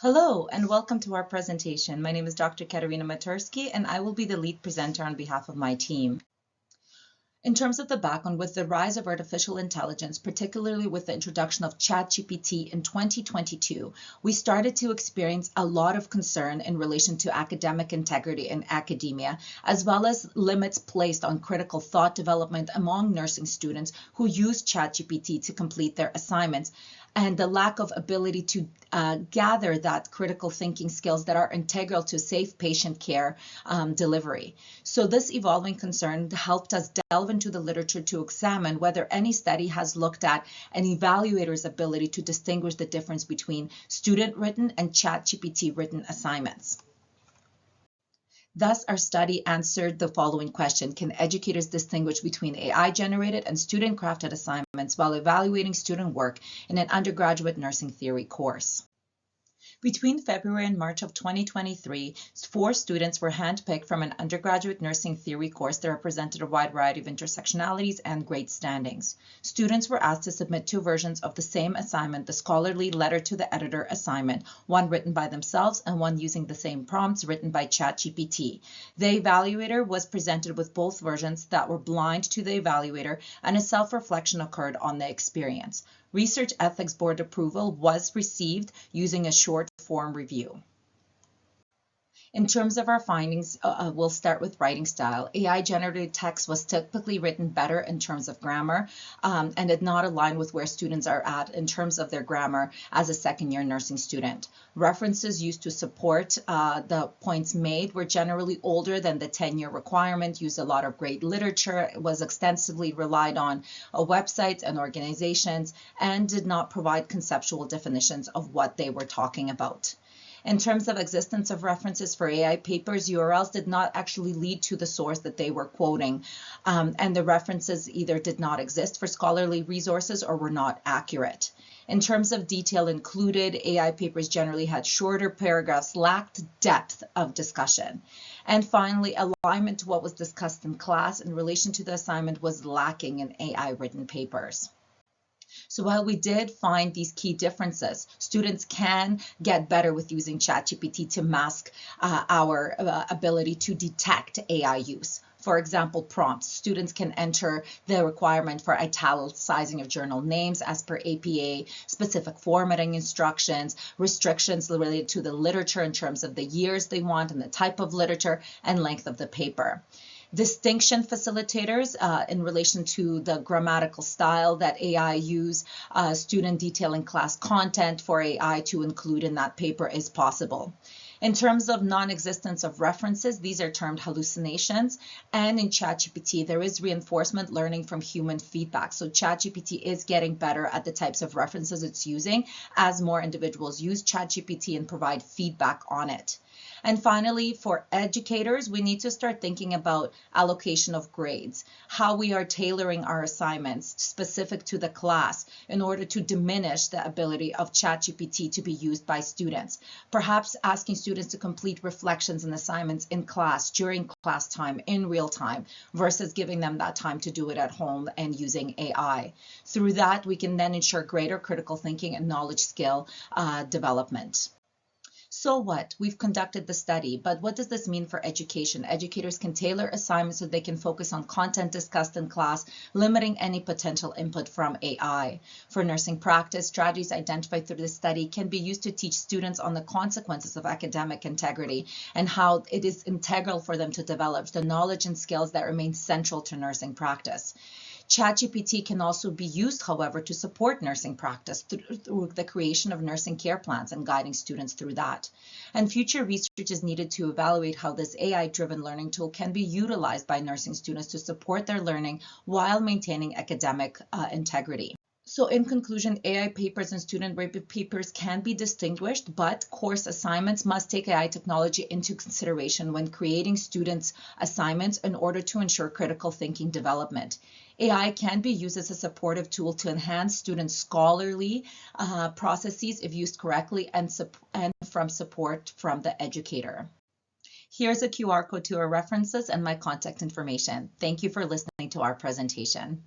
Hello and welcome to our presentation. My name is Dr. Katerina Metersky and I will be the lead presenter on behalf of my team. In terms of the background, with the rise of artificial intelligence, particularly with the introduction of ChatGPT in 2022, we started to experience a lot of concern in relation to academic integrity in academia, as well as limits placed on critical thought development among nursing students who use ChatGPT to complete their assignments, and the lack of ability to gather that critical thinking skills that are integral to safe patient care delivery. So this evolving concern helped us delve into the literature to examine whether any study has looked at an evaluator's ability to distinguish the difference between student-written and ChatGPT-written assignments. Thus, our study answered the following question: can educators distinguish between AI-generated and student-crafted assignments while evaluating student work in an undergraduate nursing theory course? Between February and March of 2023, 4 students were handpicked from an undergraduate nursing theory course that represented a wide variety of intersectionalities and grade standings. Students were asked to submit 2 versions of the same assignment, the scholarly letter to the editor assignment, one written by themselves and one using the same prompts written by ChatGPT. The evaluator was presented with both versions that were blind to the evaluator, and a self-reflection occurred on the experience. Research Ethics Board approval was received using a short form review. In terms of our findings, we'll start with writing style. AI-generated text was typically written better in terms of grammar and did not align with where students are at in terms of their grammar as a second-year nursing student. References used to support the points made were generally older than the 10-year requirement, used a lot of great literature, was extensively relied on websites and organizations, and did not provide conceptual definitions of what they were talking about. In terms of existence of references for AI papers, URLs did not actually lead to the source that they were quoting, and the references either did not exist for scholarly resources or were not accurate. In terms of detail included, AI papers generally had shorter paragraphs, lacked depth of discussion. And finally, alignment to what was discussed in class in relation to the assignment was lacking in AI-written papers. So while we did find these key differences, students can get better with using ChatGPT to mask our ability to detect AI use. For example, prompts. Students can enter the requirement for italicizing of journal names as per APA, specific formatting instructions, restrictions related to the literature in terms of the years they want and the type of literature and length of the paper. Distinction facilitators in relation to the grammatical style that AI use, student detailing class content for AI to include in that paper is possible. In terms of non-existence of references, these are termed hallucinations. And in ChatGPT, there is reinforcement learning from human feedback. So ChatGPT is getting better at the types of references it's using as more individuals use ChatGPT and provide feedback on it. And finally, for educators, we need to start thinking about allocation of grades, how we are tailoring our assignments specific to the class in order to diminish the ability of ChatGPT to be used by students. Perhaps asking students to complete reflections and assignments in class during class time in real time versus giving them that time to do it at home and using AI. Through that, we can then ensure greater critical thinking and knowledge skill development. So what? We've conducted the study, but what does this mean for education? Educators can tailor assignments so they can focus on content discussed in class, limiting any potential input from AI. For nursing practice, strategies identified through this study can be used to teach students on the consequences of academic integrity and how it is integral for them to develop the knowledge and skills that remain central to nursing practice. ChatGPT can also be used, however, to support nursing practice through the creation of nursing care plans and guiding students through that. And future research is needed to evaluate how this AI-driven learning tool can be utilized by nursing students to support their learning while maintaining academic integrity. So in conclusion, AI papers and student-rated papers can be distinguished, but course assignments must take AI technology into consideration when creating students' assignments in order to ensure critical thinking development. AI can be used as a supportive tool to enhance students' scholarly processes if used correctly and from support from the educator. Here's a QR code to our references and my contact information. Thank you for listening to our presentation.